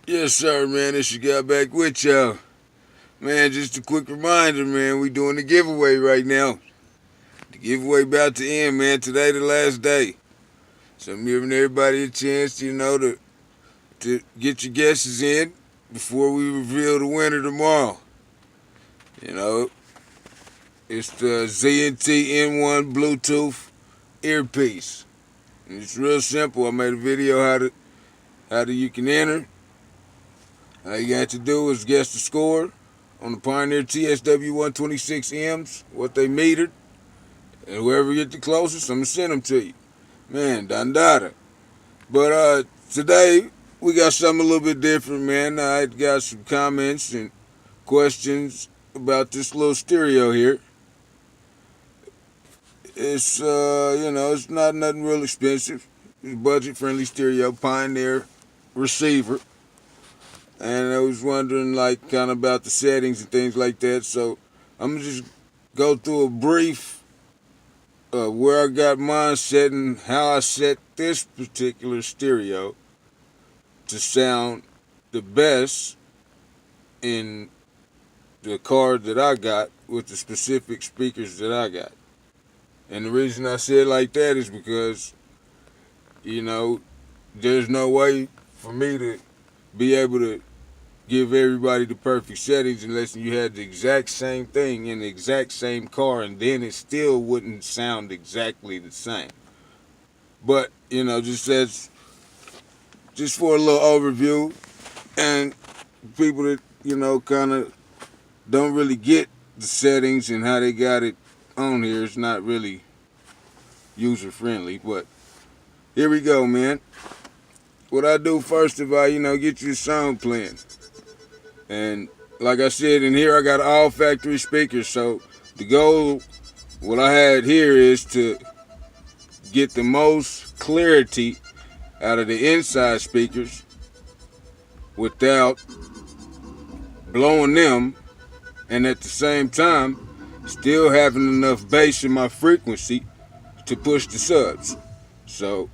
Yes, sir, man. This you got back with y'all. Man, just a quick reminder, man. We doing the giveaway right now. The giveaway about to end, man. Today the last day. So I'm giving everybody a chance, to get your guesses in before we reveal the winner tomorrow. You know, it's the ZNT N1 Bluetooth earpiece. And it's real simple. I made a video how you can enter. All you got to do is guess the score on the Pioneer TSW 126Ms, what they metered, and whoever get the closest, I'm going to send them to you. Man, dandada. But today, we got something a little bit different, man. I got some comments and questions about this little stereo here. It's, it's not nothing real expensive. It's a budget-friendly stereo, Pioneer receiver. And I was wondering, like, kind of about the settings and things like that. So I'm going to just go through a brief where I got mine set and how I set this particular stereo to sound the best in the card that I got with the specific speakers that I got. And the reason I say it like that is because, there's no way for me to be able to give everybody the perfect settings unless you had the exact same thing in the exact same car, and then it still wouldn't sound exactly the same. But, just for a little overview, and people that, kind of don't really get the settings and how they got it on here, it's not really user friendly. But here we go, man. What I do first of all, get you a song playing. And like I said, in here I got all factory speakers. So the goal, what I had here is to get the most clarity out of the inside speakers without blowing them, and at the same time still having enough bass in my frequency to push the subs. So,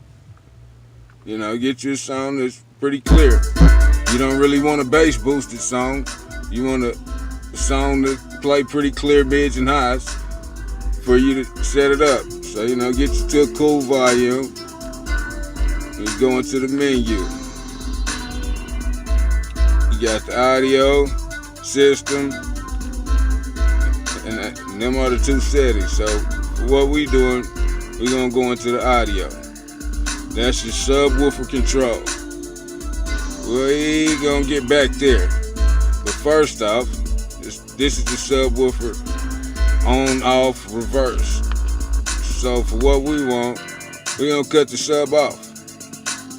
get you a song that's pretty clear. You don't really want a bass boosted song. You want a song that play pretty clear mids and highs for you to set it up. So, get you to a cool volume. You go into the menu. You got the audio system, and them are the two settings. So what we doing, we're gonna go into the audio. That's your subwoofer control. We gonna get back there. But first off, this is the subwoofer on, off, reverse. So for what we want, we're gonna cut the sub off,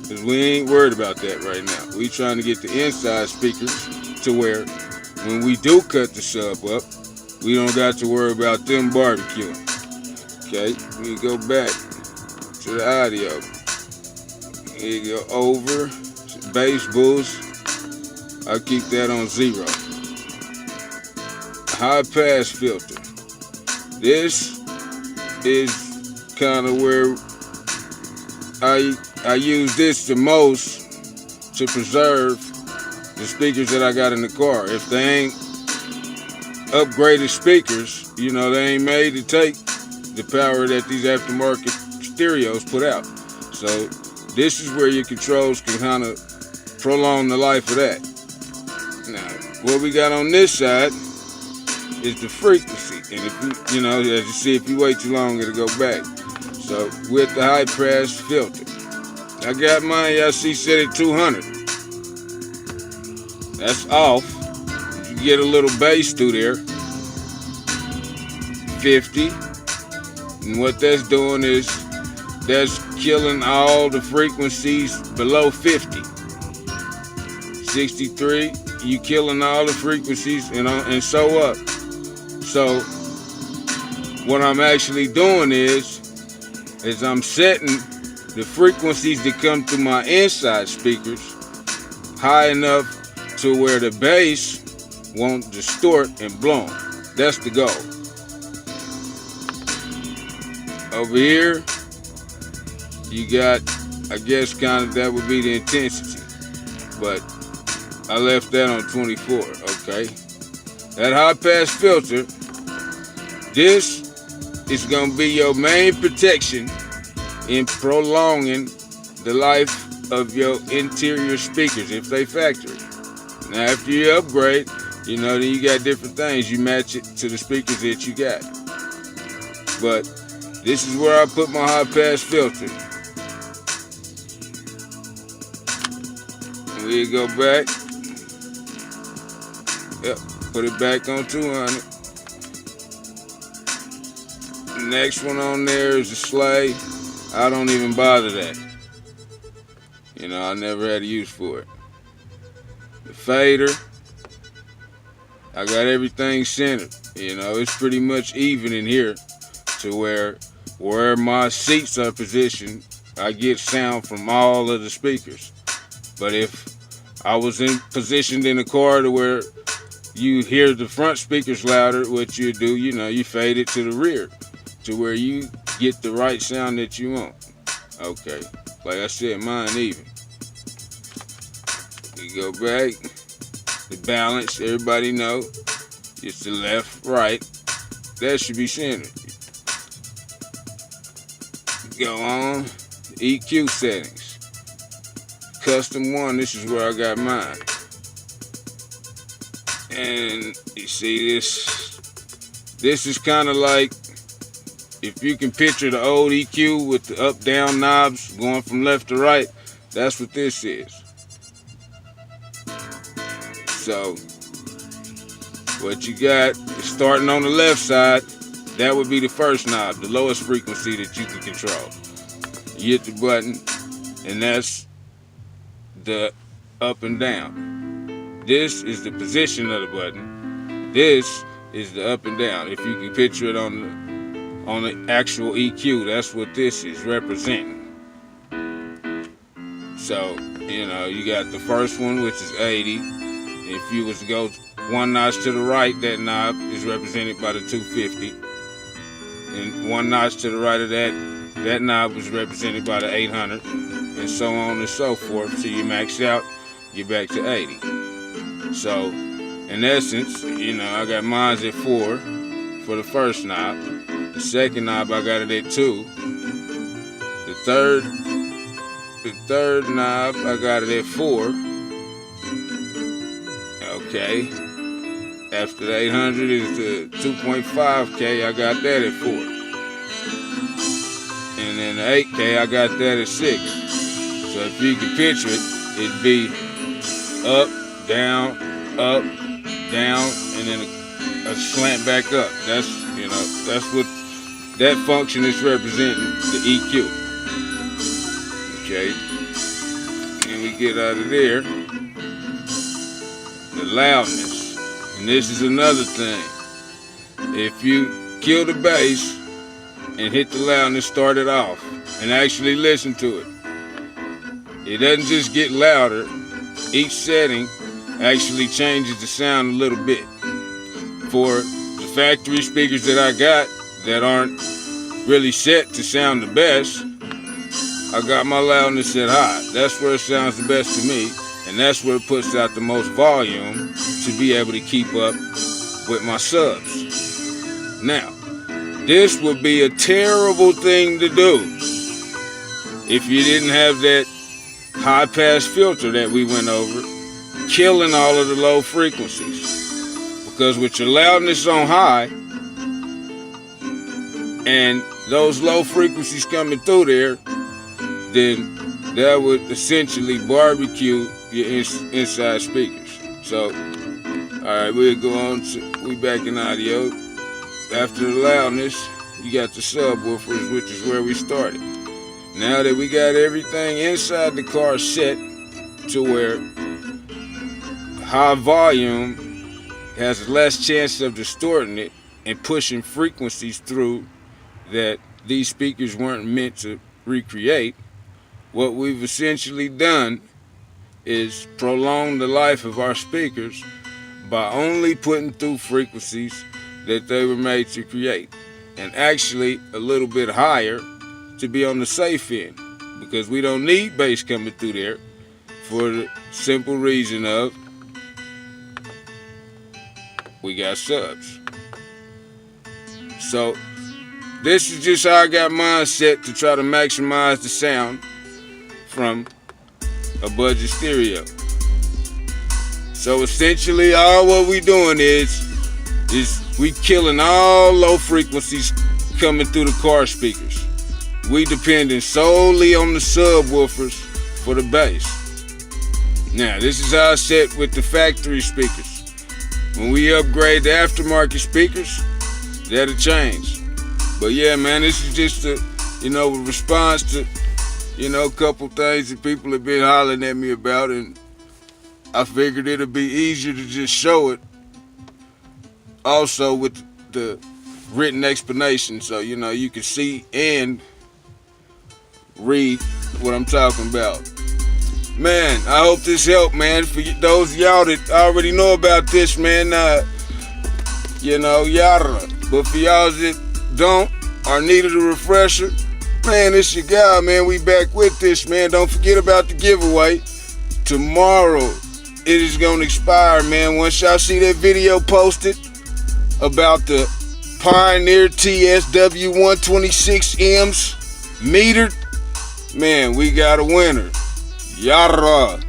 because we ain't worried about that right now. We trying to get the inside speakers to where when we do cut the sub up, we don't got to worry about them barbecuing. Okay, we go back to the audio. Here you go, over, bass boost. I keep that on 0. High pass filter. This is kind of where I use this the most to preserve the speakers that I got in the car. If they ain't upgraded speakers, they ain't made to take the power that these aftermarket stereos put out. So this is where your controls can kind of prolong the life of that. Now, what we got on this side is the frequency. And if you, as you see, if you wait too long, it'll go back. So with the high pass filter, I got mine, y'all see, set at 200. That's off. You get a little bass through there. 50. And what that's doing is that's killing all the frequencies below 50. 63, you killing all the frequencies and so up. So what I'm actually doing is I'm setting the frequencies that come through my inside speakers high enough to where the bass won't distort and blow. That's the goal. Over here, you got, I guess, kind of that would be the intensity. But I left that on 24, okay. That high pass filter, this is gonna be your main protection in prolonging the life of your interior speakers if they factory. Now after you upgrade, you know, then you got different things. You match it to the speakers that you got. But this is where I put my high pass filter. And we go back. Yep, put it back on 200. Next one on there is a sleigh. I don't even bother that. You know, I never had a use for it. The fader, I got everything centered. You know, it's pretty much even in here to where my seats are positioned, I get sound from all of the speakers. But if I was positioned in a car to where you hear the front speakers louder, what you do, you know, you fade it to the rear to where you get the right sound that you want. Okay, like I said, mine even. We go back. The balance, everybody know, it's the left, right. That should be centered. Go on, EQ settings. Custom one, this is where I got mine. And you see this is kind of like, if you can picture the old EQ with the up down knobs going from left to right, that's what this is. So what you got is starting on the left side, that would be the first knob, the lowest frequency that you can control. You hit the button and that's the up and down. This is the position of the button. This is the up and down. If you can picture it on the actual EQ, that's what this is representing. So, you know, you got the first one, which is 80. If you was to go one notch to the right, that knob is represented by the 250. And one notch to the right of that knob was represented by the 800. And so on and so forth. So you max out, get back to 80. So, in essence, you know, I got mine at 4 for the first knob. The second knob, I got it at 2. The third knob, I got it at 4. Okay. After the 800 is the 2.5K, I got that at 4. And then the 8K, I got that at 6. So if you can picture it, it'd be up, down, and then a slant back up. That's, you know, that's what that function is representing, the EQ. Okay. And we get out of there. The loudness. And this is another thing. If you kill the bass and hit the loudness, start it off, and actually listen to it. It doesn't just get louder. Each setting actually changes the sound a little bit. For the factory speakers that I got that aren't really set to sound the best, I got my loudness at high. That's where it sounds the best to me, and that's where it puts out the most volume to be able to keep up with my subs. Now, this would be a terrible thing to do if you didn't have that high pass filter that we went over, killing all of the low frequencies. Because with your loudness on high and those low frequencies coming through there, then that would essentially barbecue your inside speakers. So, alright, we'll go on to, we back in audio. After the loudness, you got the subwoofers, which is where we started. Now that we got everything inside the car set to where high volume has less chance of distorting it and pushing frequencies through that these speakers weren't meant to recreate, what we've essentially done is prolong the life of our speakers by only putting through frequencies that they were made to create, and actually a little bit higher to be on the safe end, because we don't need bass coming through there for the simple reason of we got subs. So this is just how I got mine set to try to maximize the sound from a budget stereo. So essentially all what we doing is we killing all low frequencies coming through the car speakers. We depending solely on the subwoofers for the bass. Now this is how I set with the factory speakers. When we upgrade the aftermarket speakers, that'll change. But yeah, man, this is just a response to a couple things that people have been hollering at me about, and I figured it'd be easier to just show it also with the written explanation, so you can see and read what I'm talking about. Man, I hope this helped, man. For those of y'all that already know about this, man, yada. But for y'all that don't or needed a refresher, man, it's your guy, man. We back with this, man. Don't forget about the giveaway. Tomorrow, it is going to expire, man. Once y'all see that video posted about the Pioneer TSW 126Ms metered, man, we got a winner. Yara.